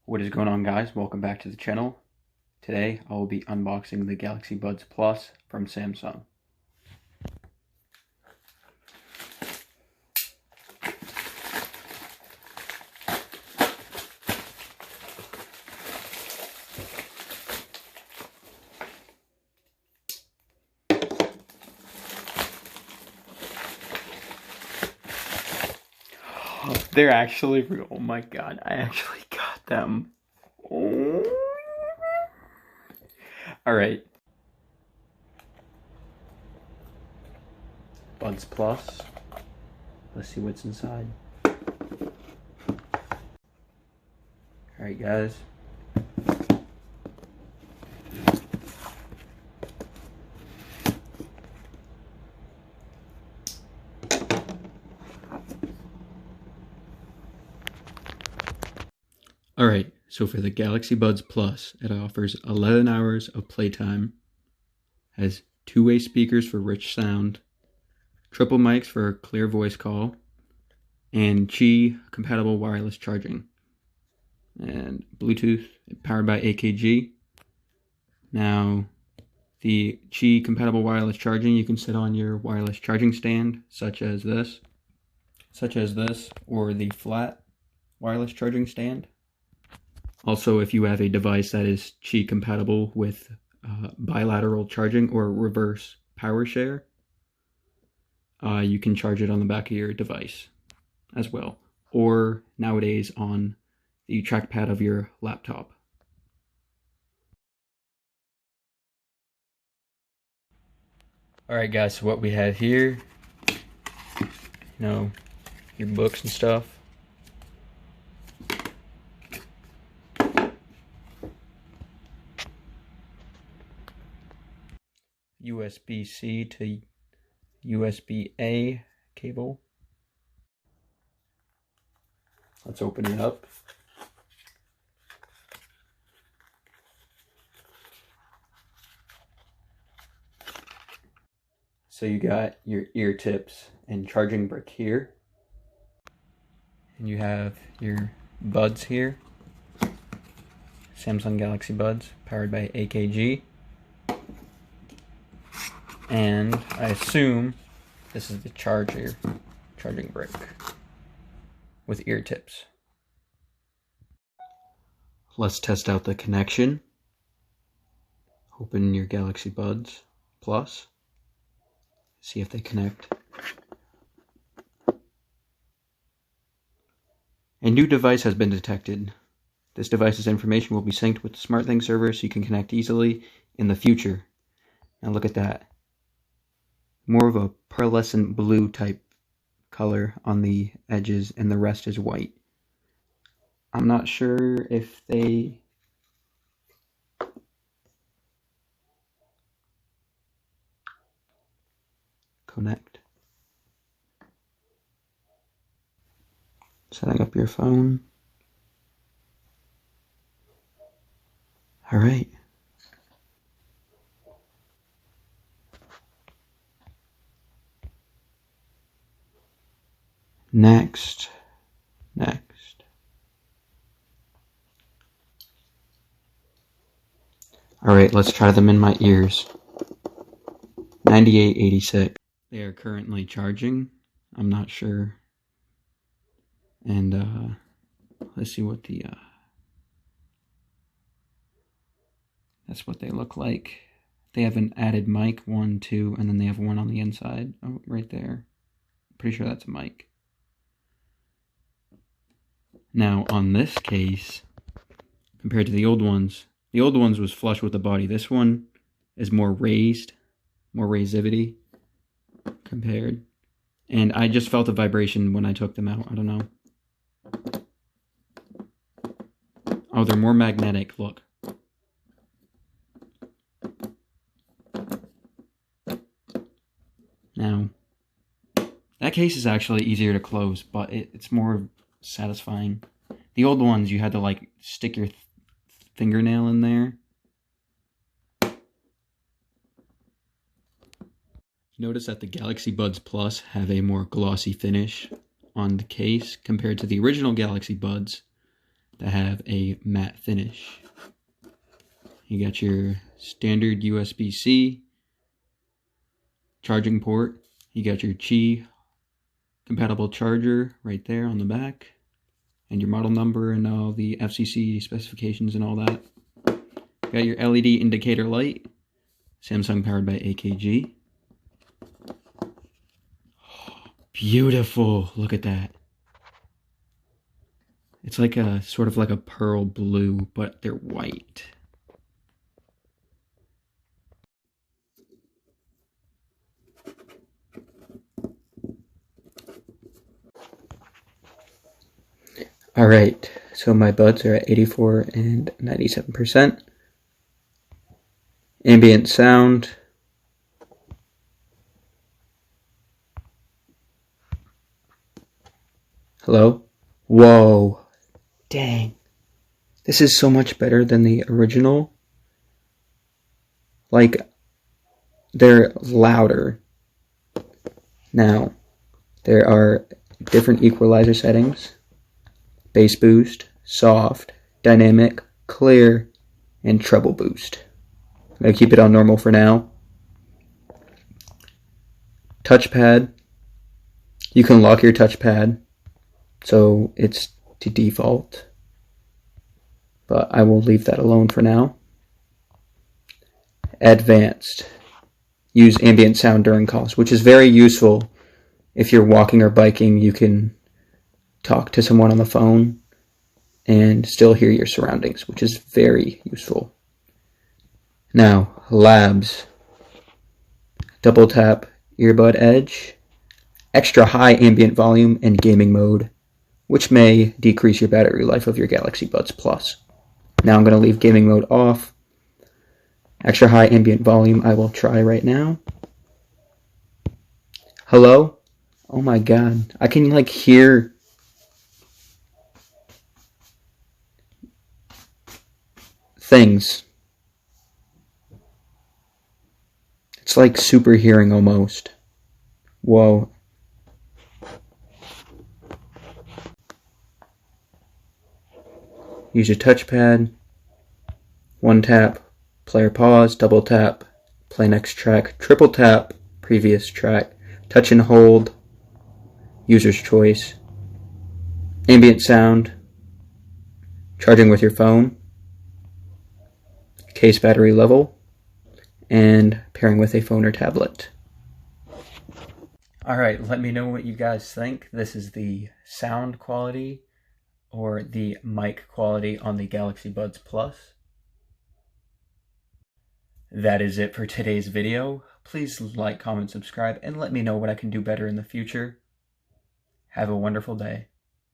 What is going on, guys? Welcome back to the channel. Today I will be unboxing the Galaxy Buds Plus from Samsung. They're actually real. Oh my god, I actually got them. Oh. Alright. Buds Plus. Let's see what's inside. Alright, guys. Alright, so for the Galaxy Buds Plus, it offers 11 hours of playtime, has two-way speakers for rich sound, triple mics for a clear voice call, and Qi compatible wireless charging, and Bluetooth powered by AKG. Now, the Qi compatible wireless charging you can sit on your wireless charging stand, such as this, or the flat wireless charging stand. Also, if you have a device that is Qi compatible with bilateral charging or reverse power share, you can charge it on the back of your device as well, or nowadays on the trackpad of your laptop. Alright guys, so what we have here, your books and stuff. USB-C to USB-A cable. Let's open it up. So you got your ear tips and charging brick here. And you have your buds here. Samsung Galaxy Buds powered by AKG. And I assume this is the charging brick with ear tips. Let's test out the connection. Open your Galaxy Buds Plus. See if they connect. A new device has been detected. This device's information will be synced with the SmartThings server so you can connect easily in the future. Now look at that. More of a pearlescent blue type color on the edges, and the rest is white. I'm not sure if they connect. Setting up your phone. All right. Next. Alright, let's try them in my ears. 9886. They are currently charging. I'm not sure. And let's see what the that's what they look like. They have an added mic, 1, 2, and then they have one on the inside. Oh, right there. Pretty sure that's a mic. Now, on this case, compared to the old ones was flush with the body. This one is more raisivity compared. And I just felt a vibration when I took them out. I don't know. Oh, they're more magnetic. Look. Now, that case is actually easier to close, but it's more satisfying. The old ones, you had to like stick your fingernail in there. Notice that the Galaxy Buds Plus have a more glossy finish on the case compared to the original Galaxy Buds. that have a matte finish. You got your standard USB-C charging port. You got your Qi compatible charger right there on the back, and your model number and all the FCC specifications and all that. You got your LED indicator light, Samsung powered by AKG. Beautiful, look at that. It's like a sort of like a pearl blue, but they're white. All right, so my buds are at 84 and 97%. Ambient sound. Hello? Whoa. Dang. This is so much better than the original. Like, they're louder. Now, there are different equalizer settings. Bass boost, soft, dynamic, clear, and treble boost. I'm going to keep it on normal for now. Touchpad. You can lock your touchpad, so it's to default. But I will leave that alone for now. Advanced. Use ambient sound during calls, which is very useful. If you're walking or biking, you can talk to someone on the phone and still hear your surroundings, which is very useful. Now, labs. Double tap earbud edge, extra high ambient volume, and gaming mode, which may decrease your battery life of your Galaxy Buds Plus. Now I'm going to leave gaming mode off. Extra high ambient volume I will try right now. Hello? Oh my god. I can like hear things. It's like super hearing almost. Whoa. Use your touchpad. One tap, player pause, double tap, play next track, triple tap, previous track, touch and hold, user's choice, ambient sound, charging with your phone, case battery level, and pairing with a phone or tablet. Alright, let me know what you guys think. This is the sound quality or the mic quality on the Galaxy Buds Plus. That is it for today's video. Please like, comment, subscribe, and let me know what I can do better in the future. Have a wonderful day.